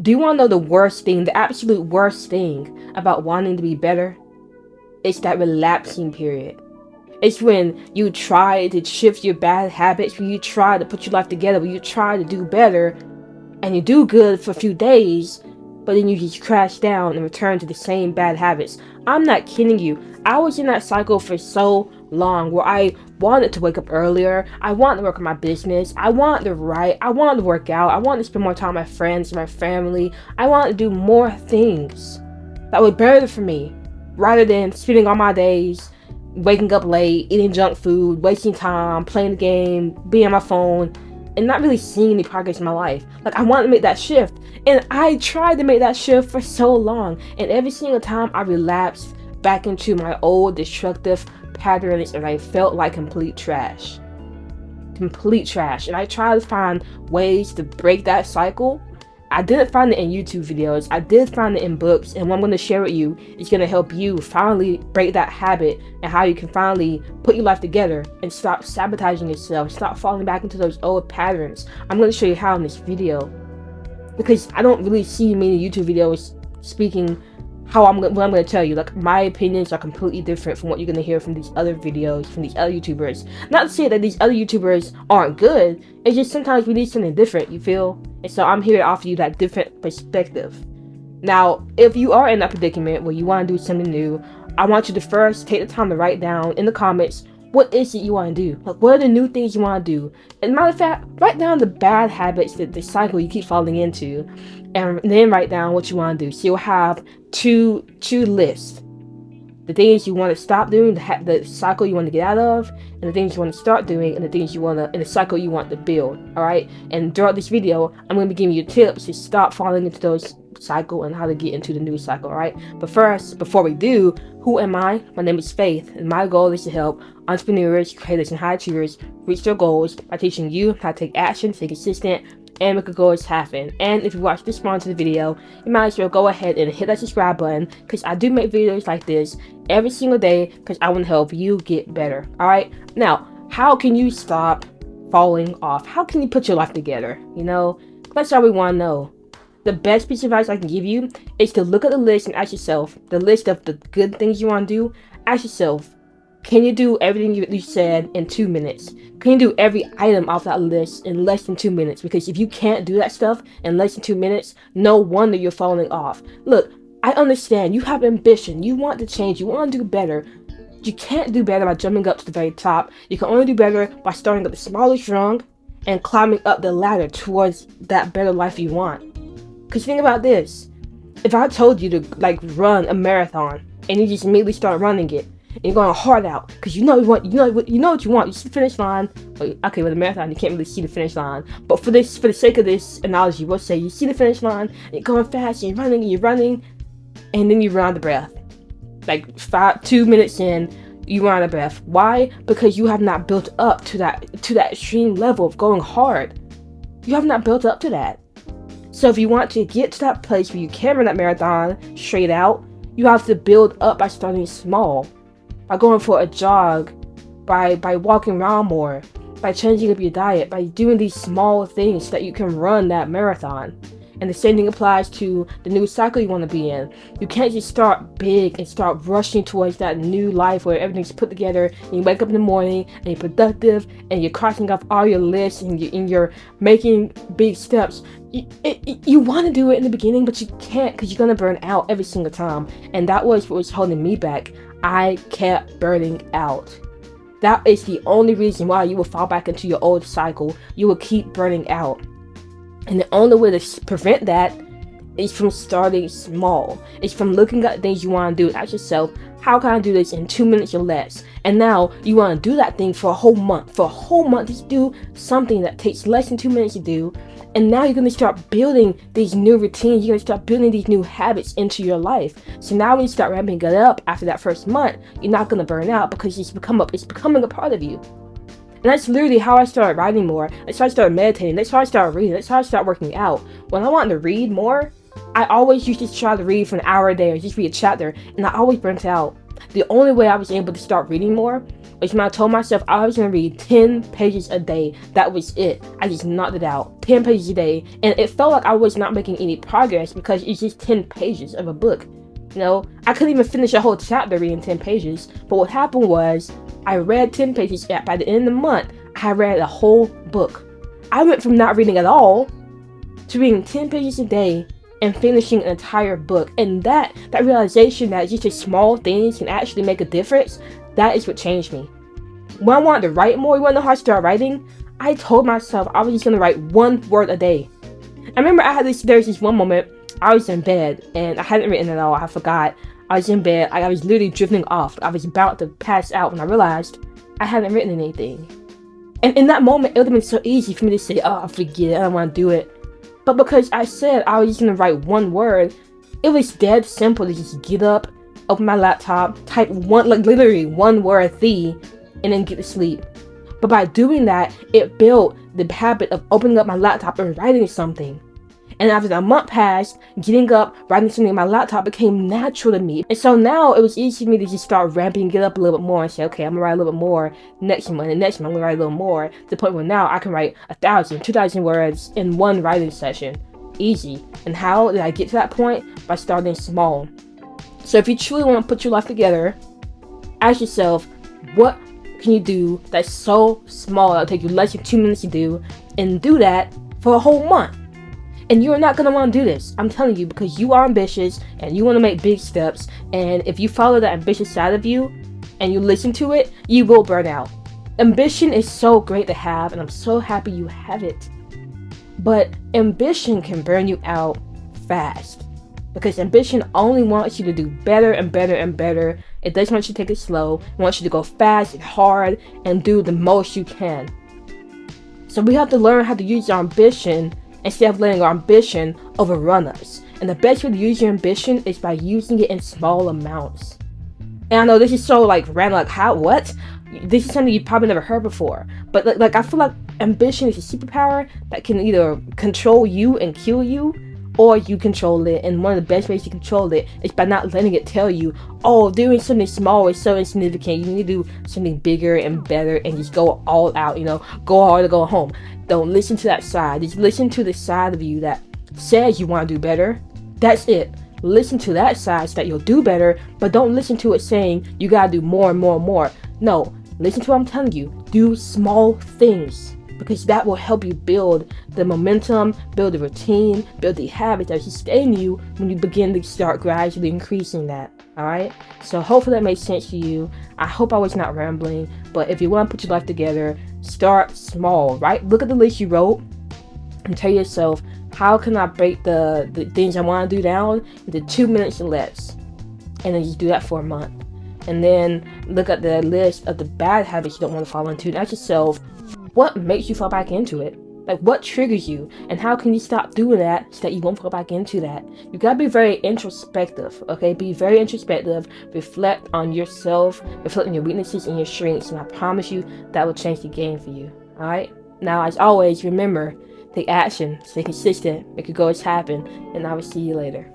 Do you want to know the worst thing, the absolute worst thing about wanting to be better? It's that relapsing period. It's when you try to shift your bad habits, when you try to put your life together, when you try to do better, and you do good for a few days, but then you just crash down and return to the same bad habits. I'm not kidding you. I was in that cycle for so long where I wanted to wake up earlier. I wanted to work on my business. I wanted to write. I wanted to work out. I wanted to spend more time with my friends, my family. I wanted to do more things that were better for me rather than spending all my days waking up late, eating junk food, wasting time, playing the game, being on my phone, and not really seeing any progress in my life. Like, I wanted to make that shift, and I tried to make that shift for so long, and every single time I relapsed back into my old destructive patterns, and I felt like complete trash. And I tried to find ways to break that cycle. I didn't find it in YouTube videos. I did find it in books, and what I'm going to share with you is going to help you finally break that habit and how you can finally put your life together and stop sabotaging yourself, stop falling back into those old patterns. I'm going to show you how in this video, because I don't really see many YouTube videos speaking what I'm going to tell you. Like, my opinions are completely different from what you're going to hear from these other videos, from these other YouTubers. Not to say that these other YouTubers aren't good, it's just sometimes we need something different, you feel? And so I'm here to offer you that different perspective. Now, if you are in that predicament where you want to do something new, I want you to first take the time to write down in the comments, what is it you want to do? Like, what are the new things you want to do? And matter of fact, write down the bad habits, the cycle you keep falling into, and then write down what you want to do. So you'll have two lists: the things you want to stop doing, the cycle you want to get out of, and the things you want to start doing, and the things you want to, and the cycle you want to build. All right. And throughout this video, I'm going to be giving you tips to stop falling into those cycle and how to get into the new cycle. All right. But first, before we do, who am I? My name is Faith, and my goal is to help entrepreneurs, creators, and high achievers reach their goals by teaching you how to take action, stay consistent, and make your goals happen. And if you watch this far into the video, you might as well go ahead and hit that subscribe button, because I do make videos like this every single day because I want to help you get better. Alright, now, how can you stop falling off? How can you put your life together? You know, that's all we want to know. The best piece of advice I can give you is to look at the list and ask yourself, the list of the good things you want to do. Ask yourself, can you do everything you said in 2 minutes? Can you do every item off that list in less than 2 minutes? Because if you can't do that stuff in less than 2 minutes, no wonder you're falling off. Look, I understand you have ambition. You want to change. You want to do better. You can't do better by jumping up to the very top. You can only do better by starting at the smallest rung and climbing up the ladder towards that better life you want. Because think about this. If I told you to, like, run a marathon and you just immediately start running it, and you're going hard out because you know what you want. You see the finish line. Okay, with a marathon, you can't really see the finish line. But for the sake of this analogy, we'll say you see the finish line, and you're going fast, and you're running, and then you run out of breath. Like 2 minutes in, you run out of breath. Why? Because you have not built up to that extreme level of going hard. You have not built up to that. So if you want to get to that place where you can run that marathon straight out, you have to build up by starting small. By going for a jog, by walking around more, by changing up your diet, by doing these small things so that you can run that marathon. And the same thing applies to the new cycle you want to be in. You can't just start big and start rushing towards that new life where everything's put together, and you wake up in the morning and you're productive and you're crossing off all your lists and you're making big steps. You want to do it in the beginning, but you can't, because you're going to burn out every single time. And that was what was holding me back. I kept burning out. That is the only reason why you will fall back into your old cycle. You will keep burning out. And the only way to prevent that is from starting small. It's from looking at things you want to do. Ask yourself, how can I do this in 2 minutes or less? And now you want to do that thing for a whole month. For a whole month, just do something that takes less than 2 minutes to do. And now you're going to start building these new routines. You're going to start building these new habits into your life. So now when you start ramping it up after that first month, you're not going to burn out because it's becoming a part of you. And that's literally how I started writing more. That's how I started meditating. That's how I started reading. That's how I started working out. When I wanted to read more, I always used to try to read for an hour a day or just read a chapter, and I always burnt out. The only way I was able to start reading more which when I told myself I was going to read 10 pages a day. That was it. I just knocked it out. 10 pages a day. And it felt like I was not making any progress because it's just 10 pages of a book. You know, I couldn't even finish a whole chapter reading 10 pages. But what happened was I read 10 pages. By the end of the month, I read a whole book. I went from not reading at all to reading 10 pages a day and finishing an entire book. And that realization that just a small things can actually make a difference, that is what changed me. When I wanted to write more, you want to know how I started writing? I told myself I was just going to write 1 word a day. I remember there was this one moment, I was in bed and I hadn't written at all. I forgot. I was in bed. I was literally drifting off. I was about to pass out when I realized I hadn't written anything. And in that moment, it would have been so easy for me to say, oh, forget it, I don't want to do it. But because I said I was just going to write 1 word, it was dead simple to just get up, open my laptop, type literally 1 word, and then get to sleep. But by doing that, it built the habit of opening up my laptop and writing something. And after a month passed, getting up, writing something on my laptop became natural to me. And so now it was easy for me to just start ramping, get up a little bit more and say, okay, I'm gonna write a little bit more next month, and next month I'm gonna write a little more, to the point where now I can write 1,000, 2,000 words in one writing session. Easy. And how did I get to that point? By starting small. So if you truly want to put your life together, ask yourself, what can you do that's so small that'll take you less than 2 minutes to do, and do that for a whole month. And you're not going to want to do this, I'm telling you, because you are ambitious and you want to make big steps. And if you follow that ambitious side of you and you listen to it, you will burn out. Ambition is so great to have, and I'm so happy you have it. But ambition can burn you out fast, because ambition only wants you to do better and better and better. It doesn't want you to take it slow. It wants you to go fast and hard and do the most you can. So we have to learn how to use our ambition instead of letting our ambition overrun us. And the best way to use your ambition is by using it in small amounts. And I know this is so random, what? This is something you've probably never heard before. But I feel like ambition is a superpower that can either control you and kill you, or you control it. And one of the best ways to control it is by not letting it tell you, oh, doing something small is so insignificant. You need to do something bigger and better and just go all out, go hard or go home. Don't listen to that side. Just listen to the side of you that says you want to do better. That's it. Listen to that side so that you'll do better, but don't listen to it saying you gotta do more and more and more. No, listen to what I'm telling you. Do small things, because that will help you build the momentum, build the routine, build the habit that sustain you when you begin to start gradually increasing that. Alright? So hopefully that made sense to you. I hope I was not rambling, but if you want to put your life together, start small, right? Look at the list you wrote and tell yourself, how can I break the things I want to do down into 2 minutes or less? And then just do that for a month. And then look at the list of the bad habits you don't want to fall into and ask yourself, what makes you fall back into it? What triggers you? And how can you stop doing that so that you won't fall back into that? You gotta be very introspective, okay? Be very introspective. Reflect on yourself. Reflect on your weaknesses and your strengths. And I promise you, that will change the game for you, alright? Now, as always, remember, take action, stay consistent, make your goals happen, and I will see you later.